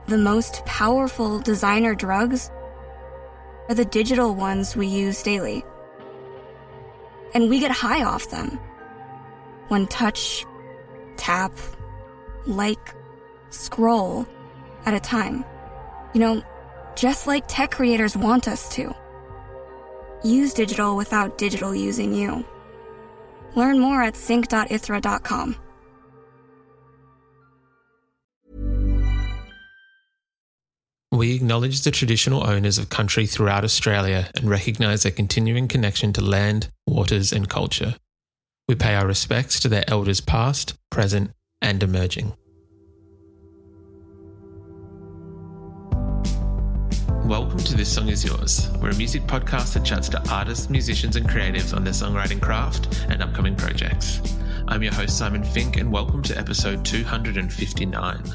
the most powerful designer drugs are the digital ones we use daily. And we get high off them. One touch, tap, like, scroll at a time. Just like tech creators want us to. Use digital without digital using you. Learn more at sync.ithra.com. We acknowledge the traditional owners of country throughout Australia and recognise their continuing connection to land, waters and culture. We pay our respects to their elders past, present and emerging. Welcome to This Song Is Yours. We're a music podcast that chats to artists, musicians and creatives on their songwriting craft and upcoming projects. I'm your host Simon Fink and welcome to episode 259.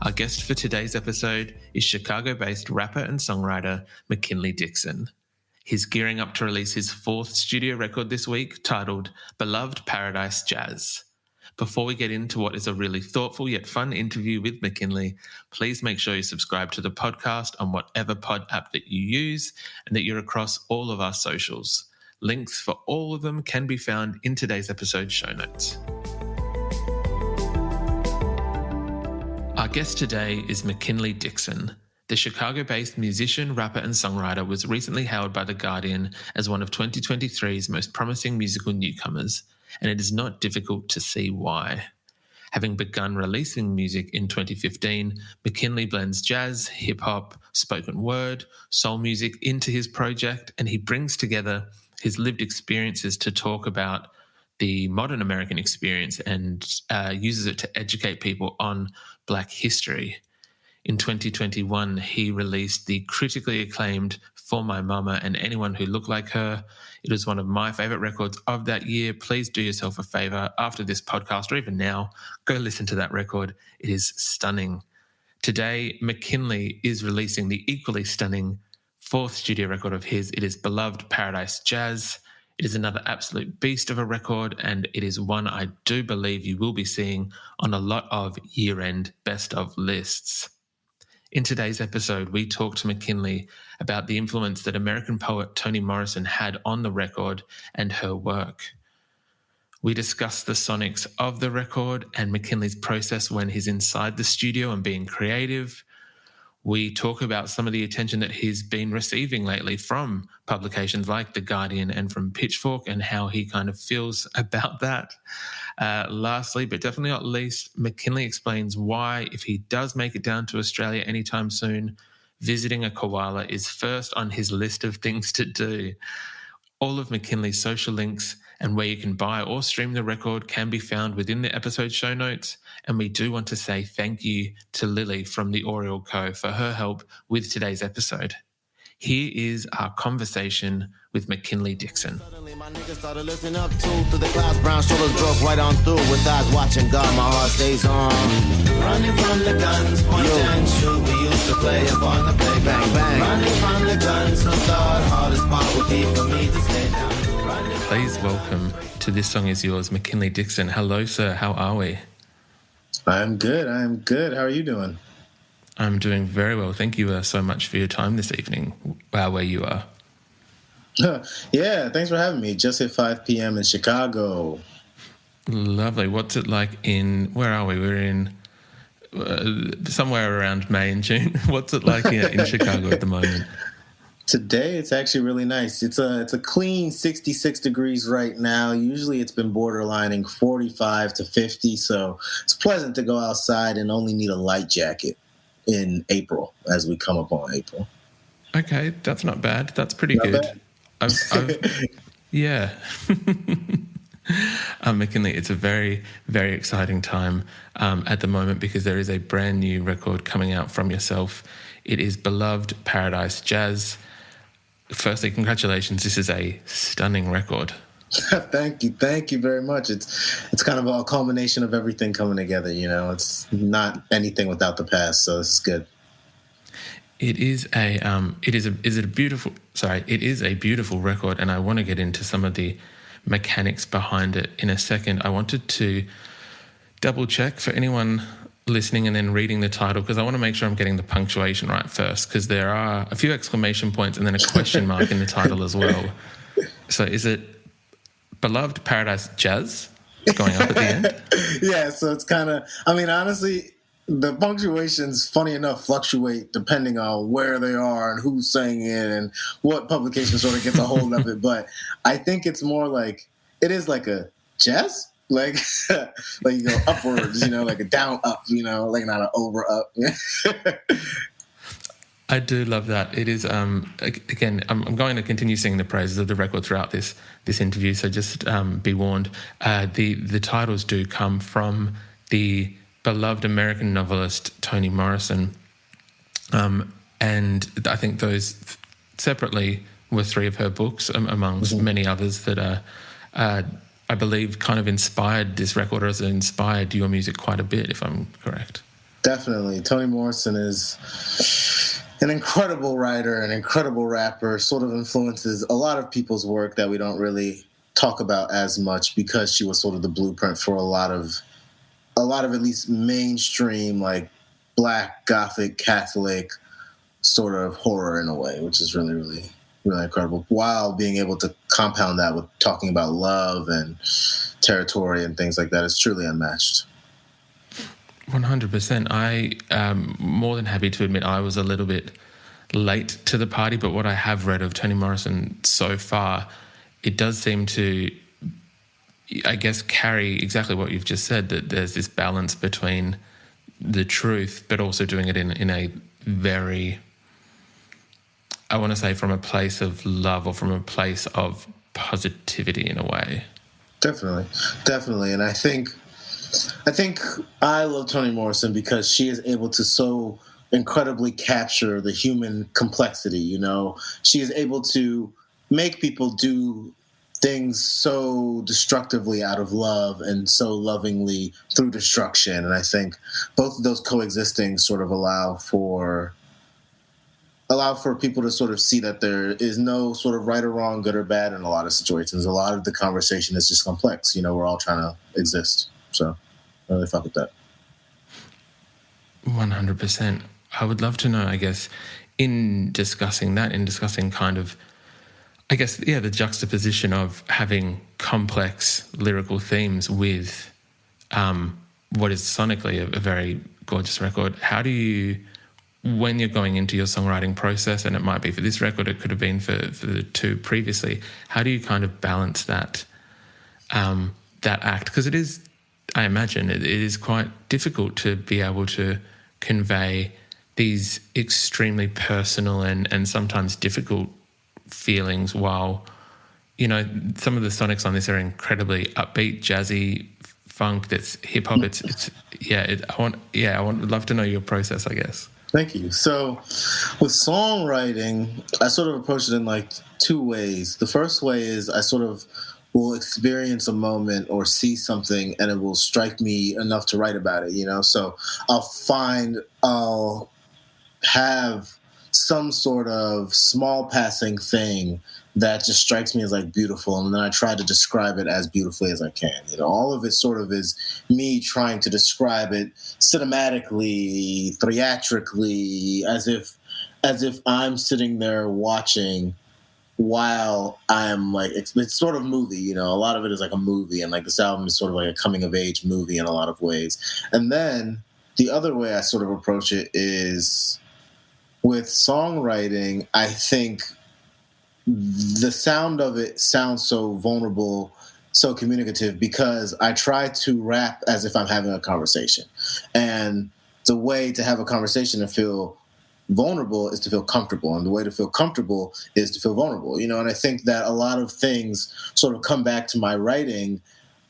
Our guest for today's episode is Chicago-based rapper and songwriter McKinley Dixon. He's gearing up to release his fourth studio record this week titled Beloved Paradise Jazz. Before we get into what is a really thoughtful yet fun interview with McKinley, please make sure you subscribe to the podcast on whatever pod app that you use and that you're across all of our socials. Links for all of them can be found in today's episode show notes. Our guest today is McKinley Dixon. The Chicago-based musician, rapper and songwriter was recently hailed by The Guardian as one of 2023's most promising musical newcomers, and it is not difficult to see why. Having begun releasing music in 2015, McKinley blends jazz, hip-hop, spoken word, soul music into his project, and he brings together his lived experiences to talk about the modern American experience and uses it to educate people on Black history. In 2021, he released the critically acclaimed For My Mama and Anyone Who Looked Like Her. It was one of my favourite records of that year. Please do yourself a favour after this podcast or even now, go listen to that record. It is stunning. Today, McKinley is releasing the equally stunning fourth studio record of his. It is Beloved Paradise Jazz. It is another absolute beast of a record, and it is one I do believe you will be seeing on a lot of year-end best of lists. In today's episode, we talk to McKinley about the influence that American poet Toni Morrison had on the record and her work. We discuss the sonics of the record and McKinley's process when he's inside the studio and being creative. We talk about some of the attention that he's been receiving lately from publications like The Guardian and from Pitchfork and how he kind of feels about that. Lastly, but definitely not least, McKinley explains why, if he does make it down to Australia anytime soon, visiting a koala is first on his list of things to do. All of McKinley's social links and where you can buy or stream the record can be found within the episode show notes. And we do want to say thank you to Lily from the Oriole Co. for her help with today's episode. Here is our conversation with McKinley Dixon. Suddenly my niggas started lifting up too. Through the clouds, brown shoulders broke right on through. With eyes watching God, my heart stays on. Running from the guns, point and shoot. We used to play upon the playground. Bang, bang. Running from the guns, so thought hardest part would be for me to stay down. Please welcome to This Song Is Yours, McKinley Dixon. Hello, sir. How are we? I'm good. How are you doing? I'm doing very well. Thank you so much for your time this evening, where you are. Yeah, thanks for having me. Just hit 5 p.m. in Chicago. Lovely. What's it like where are we? We're in somewhere around May and June. What's it like in Chicago at the moment? Today, it's actually really nice. It's a clean 66 degrees right now. Usually it's been borderlining 45 to 50, so it's pleasant to go outside and only need a light jacket in April as we come up on April. Okay, that's not bad. That's pretty not good. Bad. Yeah. McKinley, it's a very, very exciting time at the moment because there is a brand new record coming out from yourself. It is Beloved Paradise Jazz. Firstly, congratulations. This is a stunning record. Thank you very much. It's kind of a culmination of everything coming together. You know, it's not anything without the past, so this is good. It is a beautiful record, and I want to get into some of the mechanics behind it in a second. I wanted to double check for anyone listening and then reading the title, because I want to make sure I'm getting the punctuation right first, because there are a few exclamation points and then a question mark in the title as well. So is it Beloved Paradise Jazz going up at the end? Yeah, so it's kind of, I mean, honestly, the punctuations, funny enough, fluctuate depending on where they are and who's saying it and what publication sort of gets a hold of it. But I think it's more like, it is like a jazz, like like you go upwards, like a down up, like not an over up. I do love that. It is, again, I'm going to continue singing the praises of the record throughout this interview, so just be warned. The titles do come from the beloved American novelist Toni Morrison, and I think those separately were 3 of her books, amongst many others that are, I believe, kind of inspired this record, or has inspired your music quite a bit, if I'm correct. Definitely. Toni Morrison is an incredible writer, an incredible rapper, sort of influences a lot of people's work that we don't really talk about as much, because she was sort of the blueprint for a lot of at least mainstream, like Black, Gothic, Catholic sort of horror in a way, which is really, really, really incredible, while being able to compound that with talking about love and territory and things like that. Is truly unmatched. 100%. I am more than happy to admit I was a little bit late to the party, but what I have read of Toni Morrison so far, it does seem to, I guess, carry exactly what you've just said, that there's this balance between the truth, but also doing it in a very, I want to say, from a place of love, or from a place of positivity in a way. Definitely. And I think I love Toni Morrison because she is able to so incredibly capture the human complexity. She is able to make people do things so destructively out of love, and so lovingly through destruction. And I think both of those coexisting sort of allow for people to sort of see that there is no sort of right or wrong, good or bad in a lot of situations. A lot of the conversation is just complex. We're all trying to exist. So I really fuck with that. 100%. I would love to know, I guess, in discussing kind of, I guess, the juxtaposition of having complex lyrical themes with what is sonically a very gorgeous record. How do you, when you're going into your songwriting process, and it might be for this record, it could have been for the 2 previously, how do you kind of balance that act? Because it is, I imagine, it is quite difficult to be able to convey these extremely personal and sometimes difficult feelings, while some of the sonics on this are incredibly upbeat, jazzy, funk, that's hip hop. I would love to know your process, I guess. Thank you. So with songwriting, I sort of approach it in like 2 ways. The first way is I sort of will experience a moment or see something, and it will strike me enough to write about it, So I'll have some sort of small passing thing that just strikes me as like beautiful, and then I try to describe it as beautifully as I can. All of it sort of is me trying to describe it cinematically, theatrically, as if I'm sitting there watching, while I'm like, it's sort of movie, a lot of it is like a movie, and like this album is sort of like a coming of age movie in a lot of ways. And then the other way I sort of approach it is with songwriting. I think the sound of it sounds so vulnerable, so communicative, because I try to rap as if I'm having a conversation. And the way to have a conversation and feel vulnerable is to feel comfortable, and the way to feel comfortable is to feel vulnerable, and I think that a lot of things sort of come back to my writing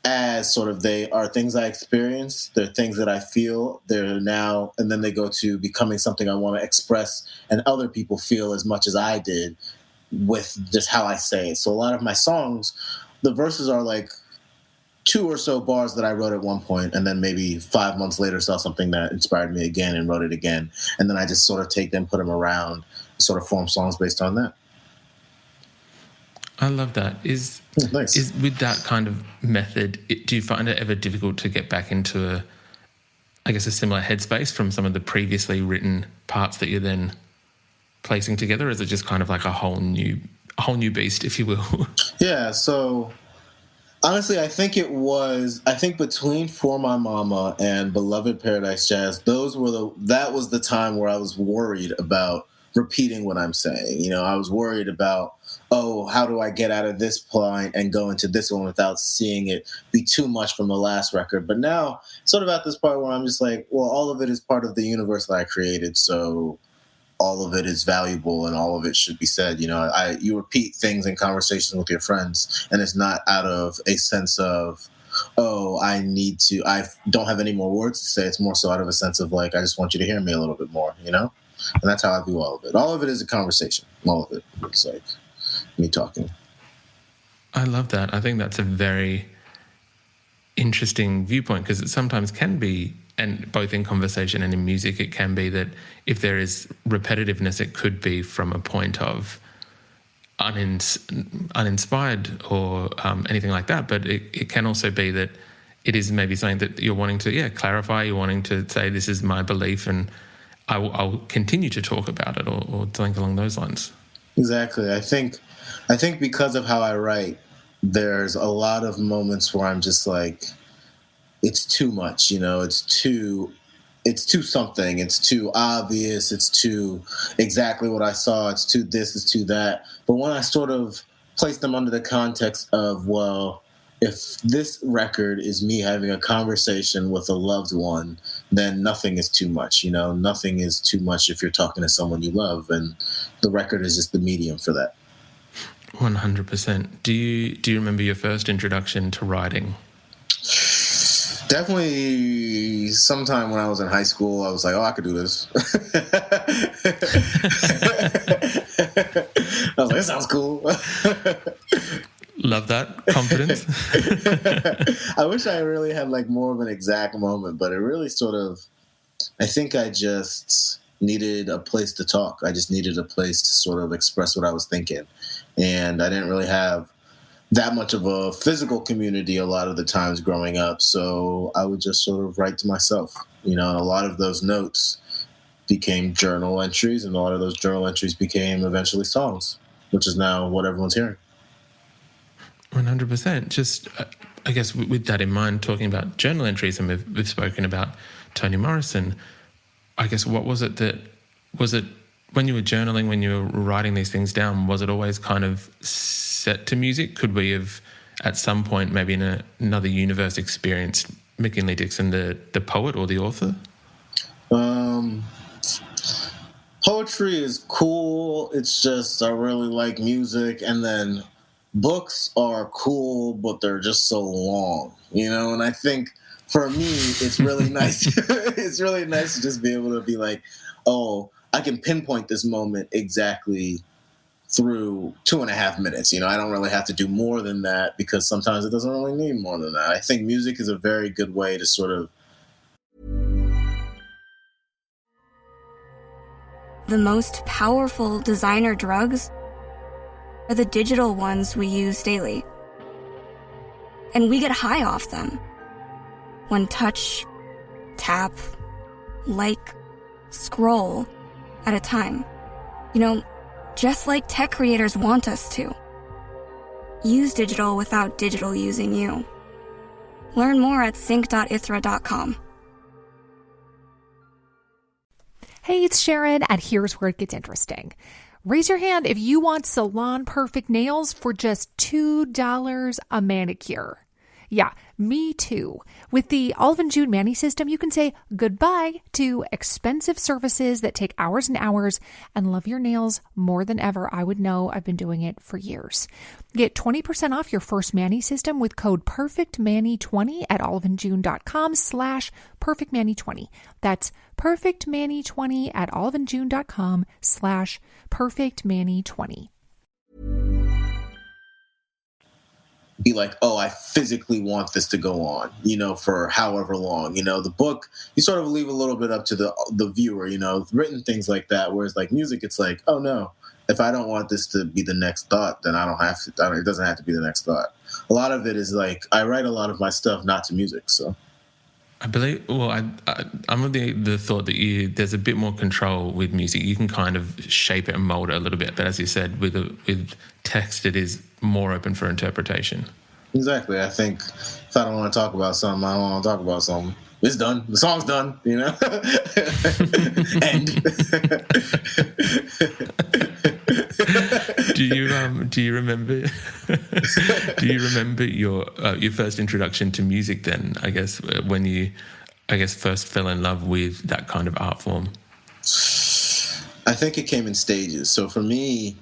as sort of, they are things I experience, they're things that I feel, they're now, and then they go to becoming something I want to express and other people feel as much as I did with just how I say it. So a lot of my songs, the verses are like 2 or so bars that I wrote at one point, and then maybe 5 months later saw something that inspired me again and wrote it again. And then I just sort of take them, put them around, sort of form songs based on that. I love that. Is with that kind of method, do you find it ever difficult to get back into I guess, a similar headspace from some of the previously written parts that you're then placing together? Or is it just kind of like a whole new beast, if you will? Yeah, so honestly, I think between For My Mama and Beloved Paradise Jazz, that was the time where I was worried about repeating what I'm saying. You know, I was worried about, how do I get out of this point and go into this one without seeing it be too much from the last record? But now, sort of at this part where I'm just like, well, all of it is part of the universe that I created, so all of it is valuable and all of it should be said. You know, you repeat things in conversations with your friends, and it's not out of a sense of, I don't have any more words to say. It's more so out of a sense of like, I just want you to hear me a little bit more, you know? And that's how I view all of it. All of it is a conversation. All of it. It's like me talking. I love that. I think that's a very interesting viewpoint, because it sometimes can be, and both in conversation and in music, it can be that if there is repetitiveness, it could be from a point of uninspired or anything like that. But it can also be that it is maybe something that you're wanting to clarify, you're wanting to say, this is my belief and I'll continue to talk about it, or something along those lines. Exactly. I think because of how I write, there's a lot of moments where I'm just like, it's too much, you know, it's too something, it's too obvious, it's too exactly what I saw, it's too this, it's too that. But when I sort of place them under the context of, well, if this record is me having a conversation with a loved one, then nothing is too much, you know, nothing is too much if you're talking to someone you love, and the record is just the medium for that. 100%. Do you remember your first introduction to writing? Definitely sometime when I was in high school, I was like, I could do this. I was like, that sounds cool. Love that confidence. I wish I really had like more of an exact moment, but it really sort of, I think I just needed a place to talk. I just needed a place to sort of express what I was thinking. And I didn't really have that much of a physical community a lot of the times growing up. So I would just sort of write to myself, you know, and a lot of those notes became journal entries, and a lot of those journal entries became eventually songs, which is now what everyone's hearing. 100%. Just, I guess, with that in mind, talking about journal entries, and we've spoken about Toni Morrison, I guess, what was it when you were journaling, when you were writing these things down, was it always kind of set to music? Could we have, at some point, maybe in another universe, experienced McKinley Dixon, the poet or the author? Poetry is cool. It's just I really like music, and then books are cool, but they're just so long, you know? And I think for me, it's really nice. It's really nice to just be able to be like, I can pinpoint this moment exactly through 2.5 minutes. You know, I don't really have to do more than that, because sometimes it doesn't really need more than that. I think music is a very good way to sort of. The most powerful designer drugs are the digital ones we use daily. And we get high off them. When touch, tap, like, scroll at a time. You know, just like tech creators want us to. Use digital without digital using you. Learn more at sync.ithra.com. Hey, it's Sharon, and here's where it gets interesting. Raise your hand if you want salon perfect nails for just $2 a manicure. Yeah, me too. With the Olive & June Mani system, you can say goodbye to expensive services that take hours and hours and love your nails more than ever. I would know. I've been doing it for years. Get 20% off your first Mani system with code PERFECTMANI20 at oliveandjune.com/PERFECTMANI20. That's PERFECTMANI20 at oliveandjune.com/PERFECTMANI20. Be like, I physically want this to go on, you know, for however long. You know, the book, you sort of leave a little bit up to the viewer, you know, written things like that. Whereas like music, it's like, oh no, if I don't want this to be the next thought, then I don't have to, it doesn't have to be the next thought. A lot of it is like, I write a lot of my stuff not to music, so. I believe. Well, I'm of the thought that there's a bit more control with music. You can kind of shape it and mold it a little bit, but as you said, with text, it is more open for interpretation. Exactly. I think if I don't want to talk about something, I don't want to talk about something. It's done. The song's done. You know. End. Do you remember? Do you remember your first introduction to music? Then I guess when you, first fell in love with that kind of art form. I think it came in stages. So for me,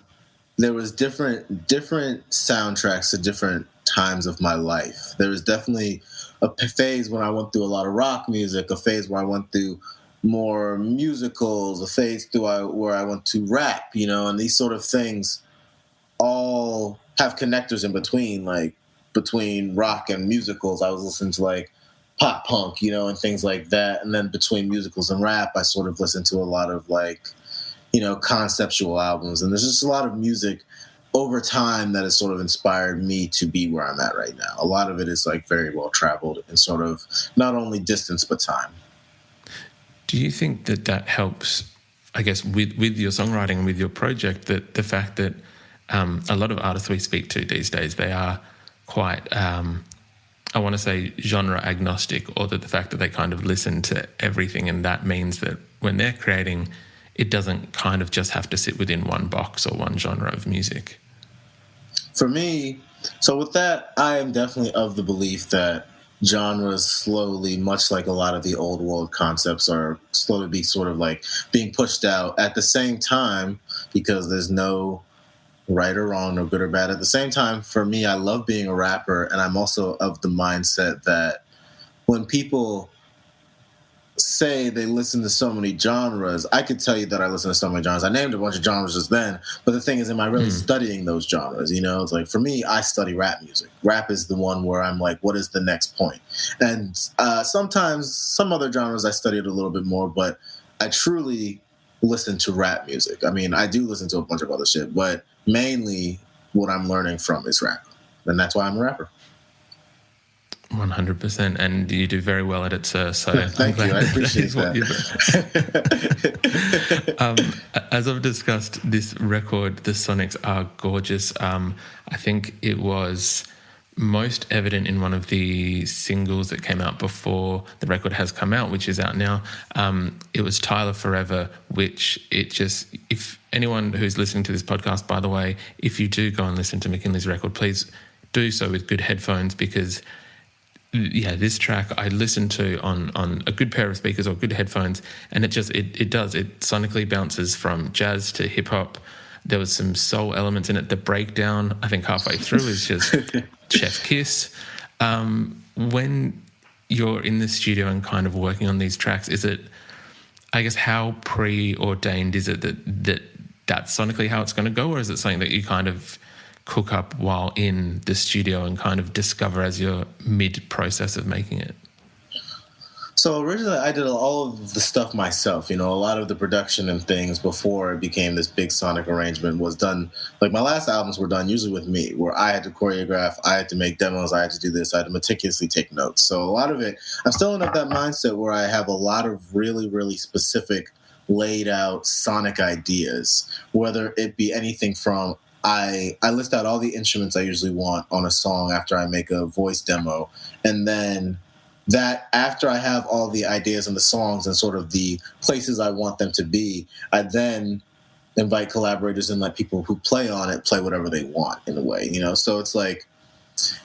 there was different soundtracks to different times of my life. There was definitely a phase when I went through a lot of rock music, a phase where I went through more musicals, a phase where I went to rap, you know, and these sort of things all have connectors in between, like between rock and musicals. I was listening to like pop punk, you know, and things like that. And then between musicals and rap, I sort of listened to a lot of like, you know, conceptual albums. And there's just a lot of music over time that has sort of inspired me to be where I'm at right now. A lot of it is like very well traveled and sort of not only distance but time. Do you think that helps, I guess, with your songwriting and with your project, that the fact that a lot of artists we speak to these days, they are quite, I want to say genre agnostic, or that the fact that they kind of listen to everything, and that means that when they're creating, it doesn't kind of just have to sit within one box or one genre of music? For me, so with that, I am definitely of the belief that genres slowly, much like a lot of the old world concepts, are slowly be sort of like being pushed out at the same time, because there's no right or wrong, no good or bad. At the same time, for me, I love being a rapper, and I'm also of the mindset that when people say they listen to so many genres, I could tell you that I listen to so many genres. I named a bunch of genres just then, but the thing is, am I really studying those genres? You know, it's like, for me, I study rap music. Rap is the one where I'm like, what is the next point? And sometimes some other genres I studied a little bit more, but I truly listen to rap music. I mean, I do listen to a bunch of other shit, but mainly what I'm learning from is rap. And that's why I'm a rapper. 100%, and you do very well at it, sir. So thank you. I appreciate that. As I've discussed, this record, the Sonics are gorgeous. I think it was most evident in one of the singles that came out before the record has come out, which is out now. It was Tyler Forever, which if anyone who's listening to this podcast, by the way, if you do go and listen to McKinley's record, please do so with good headphones, because this track I listened to on a good pair of speakers or good headphones, and it sonically bounces from jazz to hip hop. There was some soul elements in it. The breakdown, I think halfway through, is just chef kiss. When you're in the studio and kind of working on these tracks, is it, I guess, how preordained is it that's sonically how it's going to go, or is it something that you kind of cook up while in the studio and kind of discover as you're mid-process of making it? So originally I did all of the stuff myself. You know, a lot of the production and things before it became this big sonic arrangement was done, like my last albums were done usually with me, where I had to choreograph, I had to make demos, I had to do this, I had to meticulously take notes. So a lot of it, I'm still in that mindset where I have a lot of really, really specific laid out sonic ideas, whether it be anything from I list out all the instruments I usually want on a song after I make a voice demo. And then that after I have all the ideas and the songs and sort of the places I want them to be, I then invite collaborators and let people who play on it play whatever they want in a way, you know? So it's like,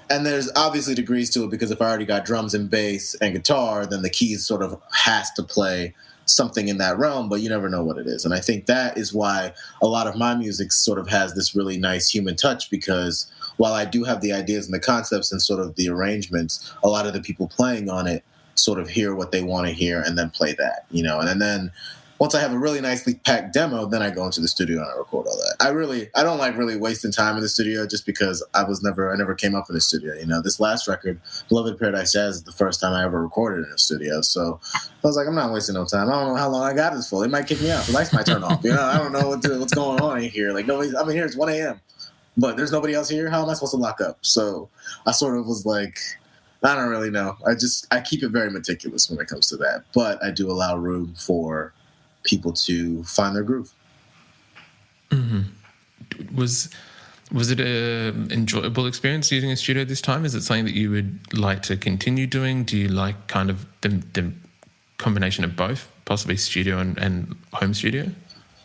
and there's obviously degrees to it, because if I already got drums and bass and guitar, then the keys sort of has to play something in that realm, but you never know what it is. And I think that is why a lot of my music sort of has this really nice human touch, because while I do have the ideas and the concepts and sort of the arrangements, a lot of the people playing on it sort of hear what they want to hear and then play that, you know. And then once I have a really nicely packed demo, then I go into the studio and I record all that. I don't like really wasting time in the studio, just because I never came up in the studio. You know, this last record, Beloved Paradise Jazz, is the first time I ever recorded in a studio. So I was like, I'm not wasting no time. I don't know how long I got this for. They might kick me out. The lights might turn off. You know, I don't know what's going on in here. Like, nobody's, I'm in here, it's 1 a.m. But there's nobody else here. How am I supposed to lock up? So I sort of was like, I don't really know. I keep it very meticulous when it comes to that, but I do allow room for people to find their groove. Mm-hmm. Was it an enjoyable experience using a studio this time? Is it something that you would like to continue doing? Do you like kind of the combination of both, possibly studio and home studio?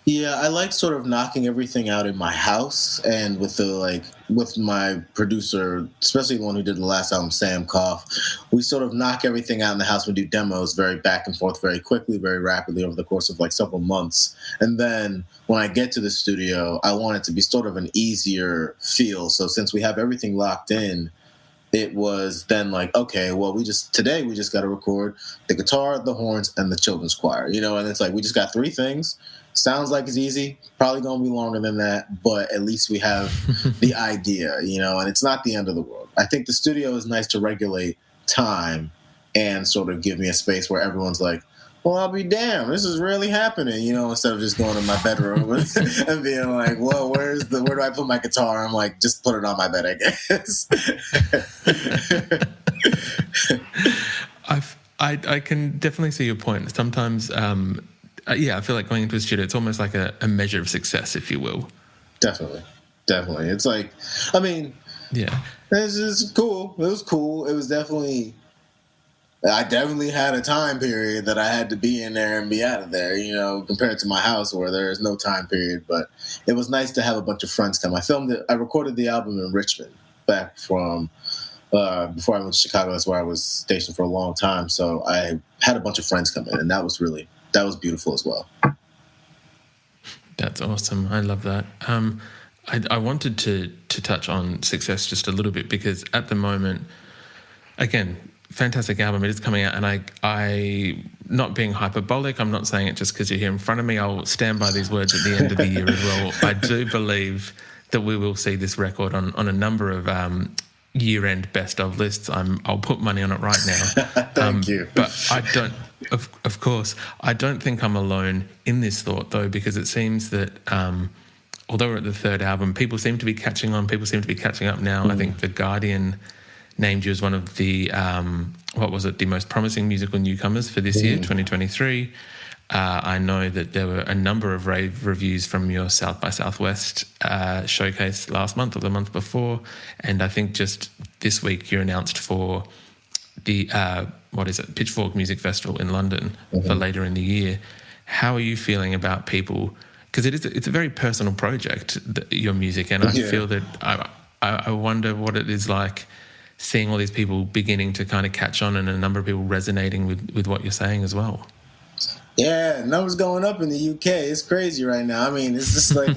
Yeah, I like sort of knocking everything out in my house, and with my producer, especially the one who did the last album, Sam Koff, we sort of knock everything out in the house. We do demos very back and forth, very quickly, very rapidly over the course of like several months. And then when I get to the studio, I want it to be sort of an easier feel. So since we have everything locked in, it was then like, okay, well, today we just got to record the guitar, the horns, and the children's choir, and it's like we just got 3 things. Sounds like it's easy, probably going to be longer than that, but at least we have the idea, and it's not the end of the world. I think the studio is nice to regulate time and sort of give me a space where everyone's like, well, I'll be damned, this is really happening, instead of just going to my bedroom and being like, well, where do I put my guitar? I'm like, just put it on my bed, I guess. I can definitely see your point. Sometimes, I feel like going into a studio, it's almost like a measure of success, if you will. Definitely. It's like, yeah, it's just cool. It was cool. It was definitely, I definitely had a time period that I had to be in there and be out of there, compared to my house where there is no time period. But it was nice to have a bunch of friends come. I recorded the album in Richmond back from before I went to Chicago. That's where I was stationed for a long time. So I had a bunch of friends come in, and that was beautiful as well. That's awesome. I love that. I wanted to touch on success just a little bit because at the moment, again, fantastic album. It is coming out, and I not being hyperbolic, I'm not saying it just because you're here in front of me. I'll stand by these words at the end of the year as well. I do believe that we will see this record on a number of year-end best of lists. I'll put money on it right now. Thank you. But I don't. Of course, I don't think I'm alone in this thought, though, because it seems that although we're at the 3rd album, people seem to be catching on. People seem to be catching up now. I think The Guardian named you as one of the, the most promising musical newcomers for this year, 2023. I know that there were a number of rave reviews from your South by Southwest showcase last month or the month before, and I think just this week you're announced for the Pitchfork Music Festival in London for later in the year. How are you feeling about people? Because it's a very personal project, your music, and I feel that I wonder what it is like seeing all these people beginning to kind of catch on, and a number of people resonating with what you're saying as well. Yeah, numbers going up in the UK. It's crazy right now. It's just like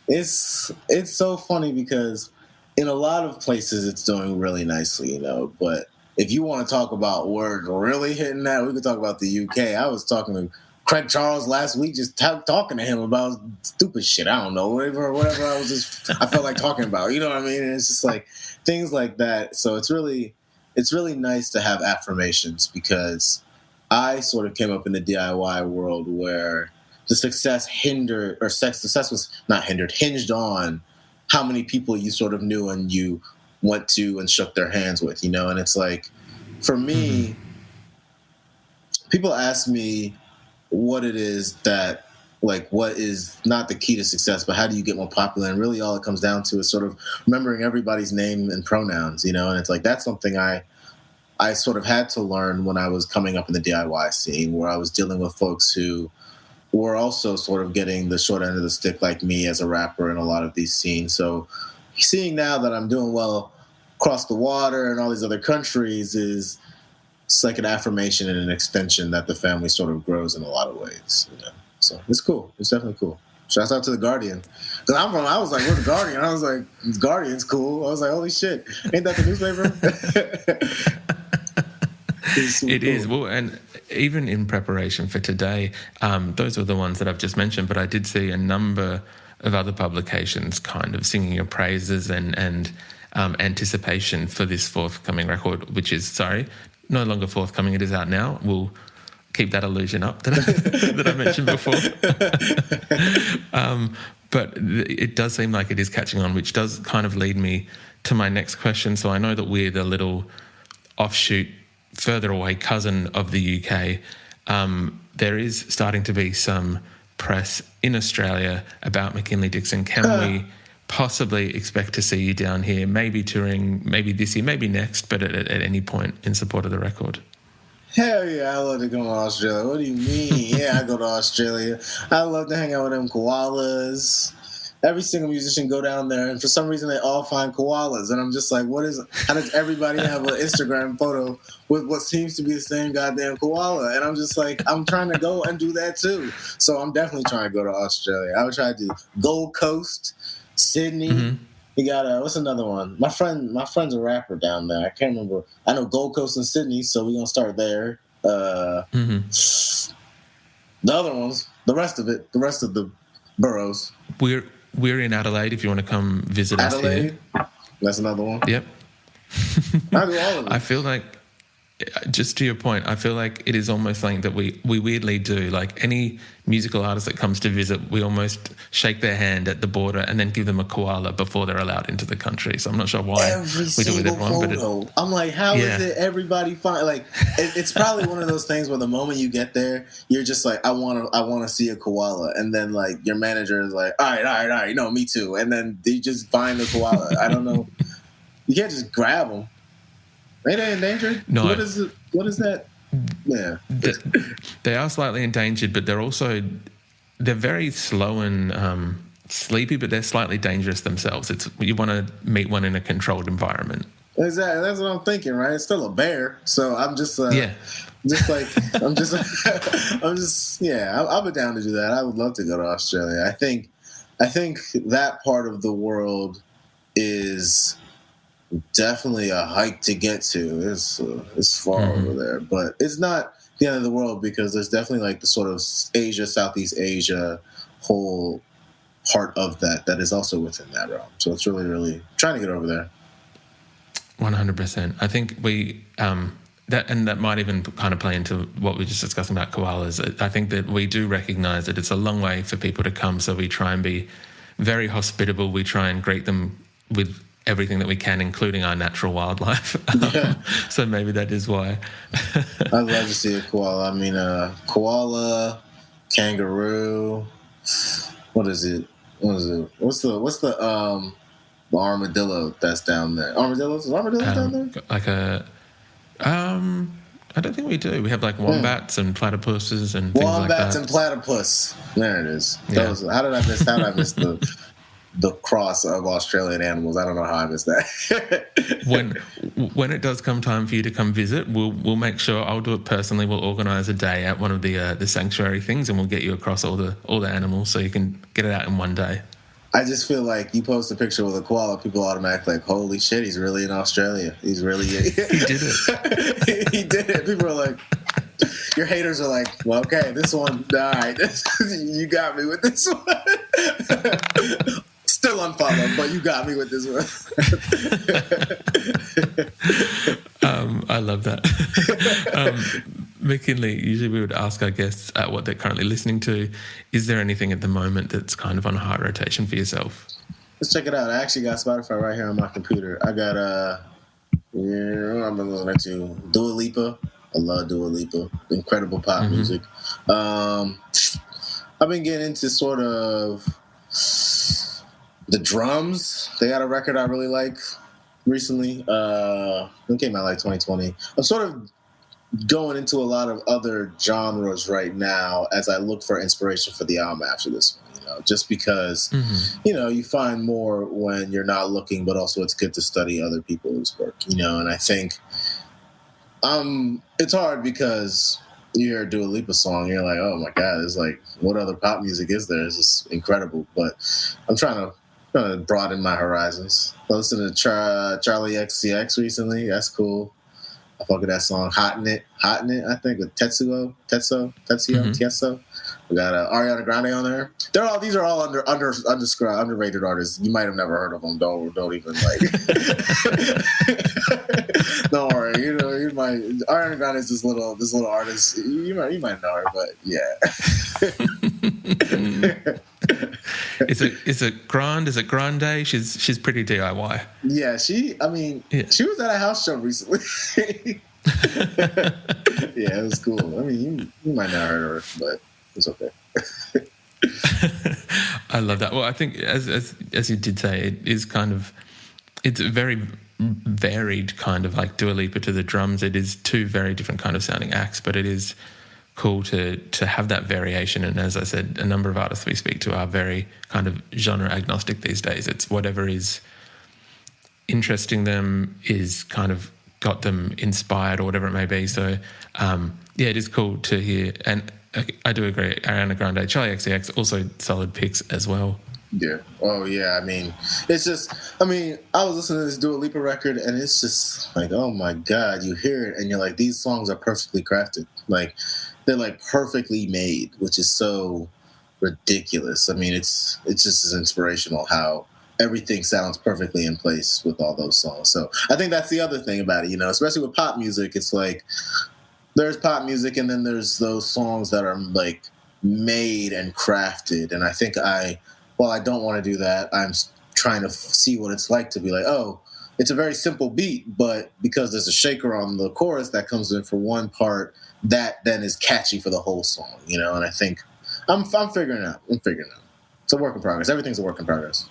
it's so funny because in a lot of places it's doing really nicely, but if you want to talk about words really hitting that, we could talk about the UK. I was talking to Craig Charles last week, just talking to him about stupid shit. I don't know, whatever I felt like talking about. You know what I mean? And it's just like things like that. So it's really nice to have affirmations because I sort of came up in the DIY world where the success hinged on how many people you sort of knew and you went to and shook their hands with, and it's like, for me, people ask me what it is that, like, what is not the key to success, but how do you get more popular? And really all it comes down to is sort of remembering everybody's name and pronouns, and it's like, that's something I sort of had to learn when I was coming up in the DIY scene, where I was dealing with folks who were also sort of getting the short end of the stick like me as a rapper in a lot of these scenes. So seeing now that I'm doing well across the water and all these other countries it's like an affirmation and an extension that the family sort of grows in a lot of ways. So it's cool. It's definitely cool. Shouts out to The Guardian. Because I was like, we're The Guardian. I was like, The Guardian's cool. I was like, holy shit. Ain't that the newspaper? It is. Well, and even in preparation for today, those were the ones that I've just mentioned, but I did see a number of other publications kind of singing your praises and anticipation for this forthcoming record, which is, no longer forthcoming. It is out now. We'll keep that illusion up that I mentioned before. But it does seem like it is catching on, which does kind of lead me to my next question. So I know that we're the little offshoot, further away cousin of the UK, there is starting to be some press in Australia about McKinley Dixon. Can we possibly expect to see you down here, maybe touring, maybe this year, maybe next, but at any point in support of the record? Hell yeah, I love to go to Australia. What do you mean? Yeah, I go to Australia. I love to hang out with them koalas. Every single musician go down there, and for some reason they all find koalas, and I'm just like, how does everybody have an Instagram photo with what seems to be the same goddamn koala? And I'm just like, I'm trying to go and do that too. So I'm definitely trying to go to Australia. I would try to do Gold Coast, Sydney. Mm-hmm. You got what's another one? My friend's a rapper down there. I can't remember. I know Gold Coast and Sydney, so we're gonna start there. The other ones, the rest of the boroughs. We're in Adelaide if you want to come visit us here. That's another one. Yep. I do all of them. I feel like, just to your point, I feel like it is almost something that we weirdly do. Like any musical artist that comes to visit, we almost shake their hand at the border and then give them a koala before they're allowed into the country. So I'm not sure why we do it with everyone. But I'm like, how is it everybody find? Like, it's probably one of those things where the moment you get there, you're just like, I want to see a koala, and then like your manager is like, all right, no, me too, and then they just find the koala. I don't know. You can't just grab them. Ain't they endangered? No. What is that? Yeah. They are slightly endangered, but they're very slow and sleepy, but they're slightly dangerous themselves. You want to meet one in a controlled environment. Exactly. That's what I'm thinking, right? It's still a bear. So I'm just I'll be down to do that. I would love to go to Australia. I think that part of the world is definitely a hike to get to. It's far over there, but it's not the end of the world, because there's definitely like the sort of Asia, Southeast Asia whole part of that is also within that realm. So it's really, really trying to get over there. 100%. I think we that might even kind of play into what we were just discussing about koalas. I think that we do recognise that it's a long way for people to come, so we try and be very hospitable. We try and greet them with everything that we can, including our natural wildlife. So maybe that is why. I'd love to see a koala. I mean, koala, kangaroo. What is it? What's the armadillo that's down there? Armadillos down there? Like I don't think we do. We have like wombats and platypuses and things like that. Wombats and platypus. There it is. Yeah. How did I miss the cross of Australian animals? I don't know how I missed that. when it does come time for you to come visit, we'll make sure. I'll do it personally. We'll organise a day at one of the sanctuary things, and we'll get you across all the animals so you can get it out in one day. I just feel like you post a picture with a koala, people automatically like, holy shit, he's really in Australia. He's really he did it. He did it. People are like, your haters are like, well, okay, this one died. You got me with this one. Still unfollowed, but you got me with this one. I love that. McKinley, usually we would ask our guests what they're currently listening to. Is there anything at the moment that's kind of on high rotation for yourself? Let's check it out. I actually got Spotify right here on my computer. I got I've been listening to Dua Lipa. I love Dua Lipa. Incredible pop music. I've been getting into sort of the drums. They got a record I really like recently. It came out like 2020. I'm sort of going into a lot of other genres right now as I look for inspiration for the album after this one, just because, you find more when you're not looking, but also it's good to study other people's work, and I think it's hard because you hear a Dua Lipa song, you're like, oh my God, it's like, what other pop music is there? It's just incredible. But I'm trying to broaden my horizons. I listened to Charlie XCX recently. That's cool. I fuck with that song, Hottin' It, I think, with Tetsuo. We got Ariana Grande on there. These are all underrated artists. You might have never heard of them. Don't even like. Don't worry. You might. Ariana Grande is this little artist. You might know her, but yeah. Is it grande? Is it grande? She's pretty DIY. Yeah, she was at a house show recently. Yeah, it was cool. I mean, you might not have heard of her, but it's okay. I love that. Well, I think as you did say, it's a very varied kind of like Dua Lipa to the drums. It is two very different kind of sounding acts, but it is cool to have that variation. And as I said, a number of artists we speak to are very kind of genre agnostic these days. It's whatever is interesting them, is kind of got them inspired or whatever it may be. So it is cool to hear. And I do agree, Ariana Grande, Charli XCX, also solid picks as well. Yeah. Oh, yeah. I mean, it's just, I was listening to this Dua Lipa record, and it's just like, oh my God, you hear it, and you're like, these songs are perfectly crafted. Like, they're like perfectly made, which is so ridiculous. I mean, it's just as inspirational how everything sounds perfectly in place with all those songs. So I think that's the other thing about it, especially with pop music. It's like, there's pop music, and then there's those songs that are like made and crafted. And I think while I don't want to do that, I'm trying to see what it's like to be like, oh, it's a very simple beat, but because there's a shaker on the chorus that comes in for one part, that then is catchy for the whole song, And I think I'm figuring it out. It's a work in progress. Everything's a work in progress.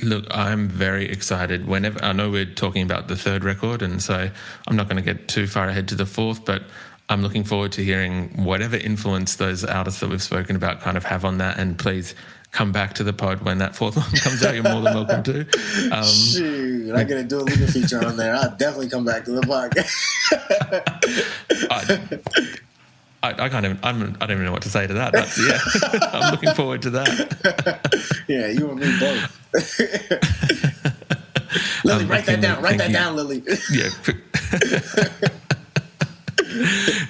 Look, I'm very excited. Whenever I know we're talking about the third record, and so I'm not going to get too far ahead to the fourth, but I'm looking forward to hearing whatever influence those artists that we've spoken about kind of have on that. And please come back to the pod when that fourth one comes out. You're more than welcome to. Shoot, I gotta do a legal feature on there. I'll definitely come back to the podcast. I don't even know what to say to that. I'm looking forward to that. Yeah, you and me both. Lily, write that down. Write that down, Lily. Yeah.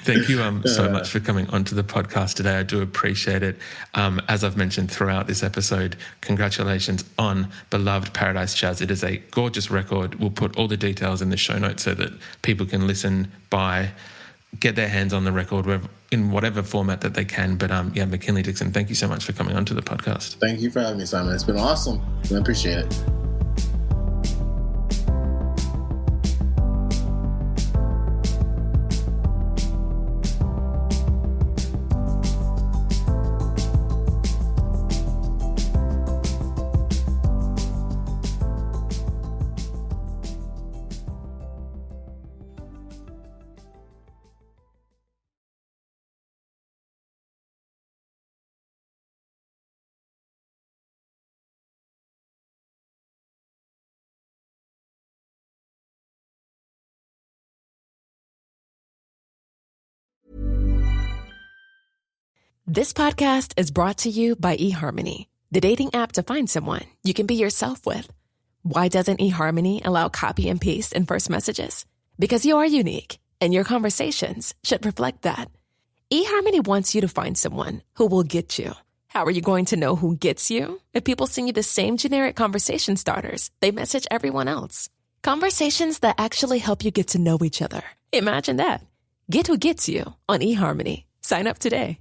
Thank you so much for coming onto the podcast today. I do appreciate it. As I've mentioned throughout this episode, congratulations on Beloved Paradise Jazz. It is a gorgeous record. We'll put all the details in the show notes so that people can listen, buy, get their hands on the record in whatever format that they can. But McKinley Dixon, thank you so much for coming onto the podcast. Thank you for having me, Simon. It's been awesome. I appreciate it. This podcast is brought to you by eHarmony, the dating app to find someone you can be yourself with. Why doesn't eHarmony allow copy and paste in first messages? Because you are unique, and your conversations should reflect that. eHarmony wants you to find someone who will get you. How are you going to know who gets you? If people send you the same generic conversation starters they message everyone else. Conversations that actually help you get to know each other. Imagine that. Get who gets you on eHarmony. Sign up today.